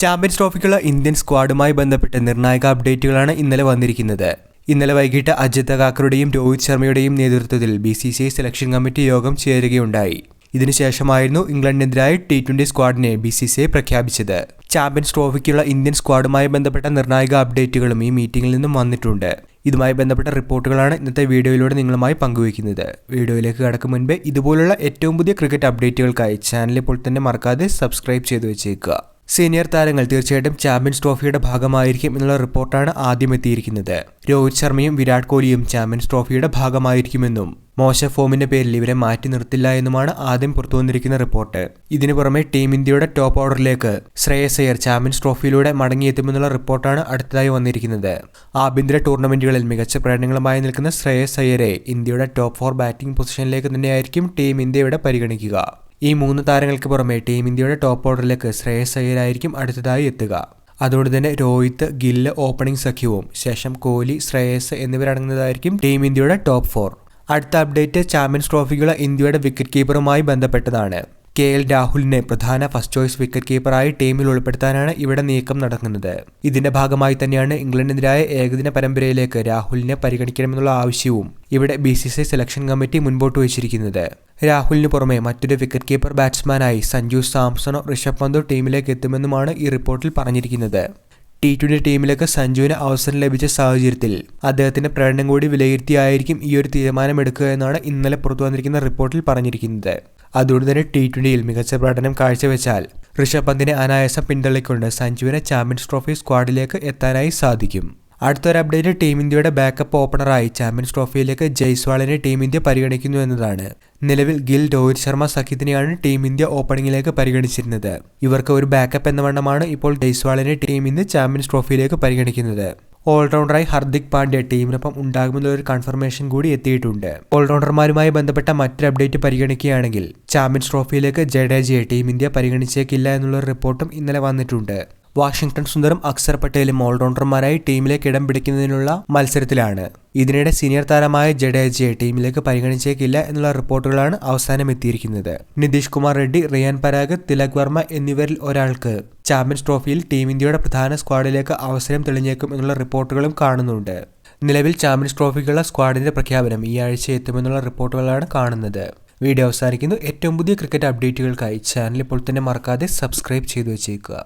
Champions ട്രോഫിക്കുള്ള Indian സ്ക്വാഡുമായി ബന്ധപ്പെട്ട് നിർണായക അപ്ഡേറ്റുകളാണ് ഇന്നലെ വന്നിരിക്കുന്നത്. ഇന്നലെ വൈകിട്ട് അജിത് അഗാക്കറുടെയും രോഹിത് ശർമ്മയുടെയും നേതൃത്വത്തിൽ BCCI സെലക്ഷൻ കമ്മിറ്റി യോഗം ചേരുകയുണ്ടായി. ഇതിനുശേഷമായിരുന്നു ഇംഗ്ലണ്ടിനെതിരായ T20 സ്ക്വാഡിനെ BCCI പ്രഖ്യാപിച്ചത്. ചാമ്പ്യൻസ് ട്രോഫിക്കുള്ള ഇന്ത്യൻ സ്ക്വാഡുമായി ബന്ധപ്പെട്ട നിർണായക അപ്ഡേറ്റുകളും ഈ മീറ്റിംഗിൽ നിന്നും വന്നിട്ടുണ്ട്. ഇതുമായി ബന്ധപ്പെട്ട റിപ്പോർട്ടുകളാണ് ഇന്നത്തെ വീഡിയോയിലൂടെ നിങ്ങളുമായി പങ്കുവയ്ക്കുന്നത്. വീഡിയോയിലേക്ക് കടക്കും മുൻപ് ഇതുപോലുള്ള ഏറ്റവും പുതിയ ക്രിക്കറ്റ് അപ്ഡേറ്റുകൾക്കായി ചാനൽ ഇപ്പോൾ തന്നെ മറക്കാതെ സബ്സ്ക്രൈബ് ചെയ്തു വെച്ചേക്കുക. സീനിയർ താരങ്ങൾ തീർച്ചയായിട്ടും ചാമ്പ്യൻസ് ട്രോഫിയുടെ ഭാഗമായിരിക്കും എന്നുള്ള റിപ്പോർട്ടാണ് ആദ്യം എത്തിയിരിക്കുന്നത്. രോഹിത് ശർമ്മയും വിരാട് കോഹ്ലിയും ചാമ്പ്യൻസ് ട്രോഫിയുടെ ഭാഗമായിരിക്കുമെന്നും മോശം ഫോമിന്റെ പേരിൽ ഇവരെ മാറ്റി നിർത്തില്ല എന്നുമാണ് ആദ്യം പുറത്തുവന്നിരിക്കുന്ന റിപ്പോർട്ട്. ഇതിനു പുറമെ ടീം ഇന്ത്യയുടെ ടോപ്പ് ഓർഡറിലേക്ക് ശ്രേയസ് അയ്യർ ചാമ്പ്യൻസ് ട്രോഫിയിലൂടെ മടങ്ങിയെത്തുമെന്നുള്ള റിപ്പോർട്ടാണ് അടുത്തതായി വന്നിരിക്കുന്നത്. ആഭ്യന്തര ടൂർണമെന്റുകളിൽ മികച്ച പ്രകടനങ്ങളുമായി നിൽക്കുന്ന ശ്രേയസ് അയ്യരെ ഇന്ത്യയുടെ ടോപ്പ് 4 ബാറ്റിംഗ് പൊസിഷനിലേക്ക് തന്നെയായിരിക്കും ടീം ഇന്ത്യയുടെ പരിഗണിക്കുക. ഈ 3 താരങ്ങൾക്ക് പുറമെ ടീം ഇന്ത്യയുടെ ടോപ്പ് ഓർഡറിലേക്ക് ശ്രേയസ് അയ്യരായിരിക്കും അടുത്തതായി എത്തുക. അതുകൊണ്ട് തന്നെ രോഹിത്, ഗില്ല് ഓപ്പണിംഗ് സഖ്യവും ശേഷം കോഹ്ലി, ശ്രേയസ് എന്നിവരടങ്ങുന്നതായിരിക്കും ടീം ഇന്ത്യയുടെ ടോപ്പ് 4. അടുത്ത അപ്ഡേറ്റ് ചാമ്പ്യൻസ് ട്രോഫിക്കുള്ള ഇന്ത്യയുടെ വിക്കറ്റ് കീപ്പറുമായി ബന്ധപ്പെട്ടതാണ്. KL രാഹുലിനെ പ്രധാന ഫസ്റ്റ് ചോയ്സ് വിക്കറ്റ് കീപ്പറായി ടീമിൽ ഉൾപ്പെടുത്താനാണ് ഇവിടെ നീക്കം നടക്കുന്നത്. ഇതിന്റെ ഭാഗമായി തന്നെയാണ് ഇംഗ്ലണ്ടിനെതിരായ ഏകദിന പരമ്പരയിലേക്ക് രാഹുലിനെ പരിഗണിക്കണമെന്നുള്ള ആവശ്യവും ഇവിടെ BCCI സെലക്ഷൻ കമ്മിറ്റി മുൻപോട്ട് വച്ചിരിക്കുന്നത്. രാഹുലിന് പുറമെ മറ്റൊരു വിക്കറ്റ് കീപ്പർ ബാറ്റ്സ്മാനായി സഞ്ജു സാംസണോ ഋഷഭ് പന്തോ ടീമിലേക്ക് എത്തുമെന്നുമാണ് ഈ റിപ്പോർട്ടിൽ പറഞ്ഞിരിക്കുന്നത്. T20 ടീമിലേക്ക് സഞ്ജുവിന് അവസരം ലഭിച്ച സാഹചര്യത്തിൽ അദ്ദേഹത്തിന്റെ പ്രകടനം കൂടി വിലയിരുത്തിയായിരിക്കും ഈ ഒരു തീരുമാനമെടുക്കുക എന്നാണ് ഇന്നലെ പുറത്തു വന്നിരിക്കുന്ന റിപ്പോർട്ടിൽ പറഞ്ഞിരിക്കുന്നത്. അതുകൊണ്ട് തന്നെ T20യിൽ മികച്ച പ്രകടനം കാഴ്ചവെച്ചാൽ ഋഷഭ് പന്തിനെ അനായാസം പിന്തള്ളിക്കൊണ്ട് സഞ്ജുവിനെ ചാമ്പ്യൻസ് ട്രോഫി സ്ക്വാഡിലേക്ക് എത്താനായി സാധിക്കും. അടുത്തൊരു അപ്ഡേറ്റ് ടീം ഇന്ത്യയുടെ ബാക്കപ്പ് ഓപ്പണറായി ചാമ്പ്യൻസ് ട്രോഫിയിലേക്ക് ജയ്സ്വാളിനെ ടീം ഇന്ത്യ പരിഗണിക്കുന്നു എന്നതാണ്. നിലവിൽ ഗിൽ, രോഹിത് ശർമ്മ സഖ്യത്തിനെയാണ് ടീം ഇന്ത്യ ഓപ്പണിംഗിലേക്ക് പരിഗണിച്ചിരുന്നത്. ഇവർക്ക് ഒരു ബാക്കപ്പ് എന്ന വണ്ണമാണ് ഇപ്പോൾ ജയ്സ്വാളിനെ ടീം ഇന്ത്യ ചാമ്പ്യൻസ് ട്രോഫിയിലേക്ക് പരിഗണിക്കുന്നത്. ഓൾറൗണ്ടറായി ഹർദിക് പാണ്ഡ്യ ടീമിനൊപ്പം ഉണ്ടാകുമെന്നുള്ള ഒരു കൺഫർമേഷൻ കൂടി എത്തിയിട്ടുണ്ട്. ഓൾറൗണ്ടർമാരുമായി ബന്ധപ്പെട്ട മറ്റൊരു അപ്ഡേറ്റ് പരിഗണിക്കുകയാണെങ്കിൽ ചാമ്പ്യൻസ് ട്രോഫിയിലേക്ക് ജഡേജയെ ടീം ഇന്ത്യ പരിഗണിച്ചേക്കില്ല എന്നുള്ള റിപ്പോർട്ടും ഇന്നലെ വന്നിട്ടുണ്ട്. വാഷിംഗ്ടൺ സുന്ദറും അക്സർ പട്ടേലും ഓൾറൗണ്ടർമാരായി ടീമിലേക്ക് ഇടം പിടിക്കുന്നതിനുള്ള മത്സരത്തിലാണ്. ഇതിനിടെ സീനിയർ താരമായ ജഡേജയെ ടീമിലേക്ക് പരിഗണിച്ചേക്കില്ല എന്നുള്ള റിപ്പോർട്ടുകളാണ് അവസാനം എത്തിയിരിക്കുന്നത്. നിതീഷ് കുമാർ റെഡ്ഡി, റിയാൻ പരാഗ്, തിലക് വർമ്മ എന്നിവരിൽ ഒരാൾക്ക് ചാമ്പ്യൻസ് ട്രോഫിയിൽ ടീം ഇന്ത്യയുടെ പ്രധാന സ്ക്വാഡിലേക്ക് അവസരം തെളിഞ്ഞേക്കും എന്നുള്ള റിപ്പോർട്ടുകളും കാണുന്നുണ്ട്. നിലവിൽ ചാമ്പ്യൻസ് ട്രോഫിക്കുള്ള സ്ക്വാഡിന്റെ പ്രഖ്യാപനം ഈ ആഴ്ച എത്തുമെന്നുള്ള റിപ്പോർട്ടുകളാണ് കാണുന്നത്. വീഡിയോ അവസാനിക്കുന്നു. ഏറ്റവും പുതിയ ക്രിക്കറ്റ് അപ്ഡേറ്റുകൾക്കായി ചാനൽ ഇപ്പോൾ തന്നെ മറക്കാതെ സബ്സ്ക്രൈബ് ചെയ്തു വെച്ചേക്കുക.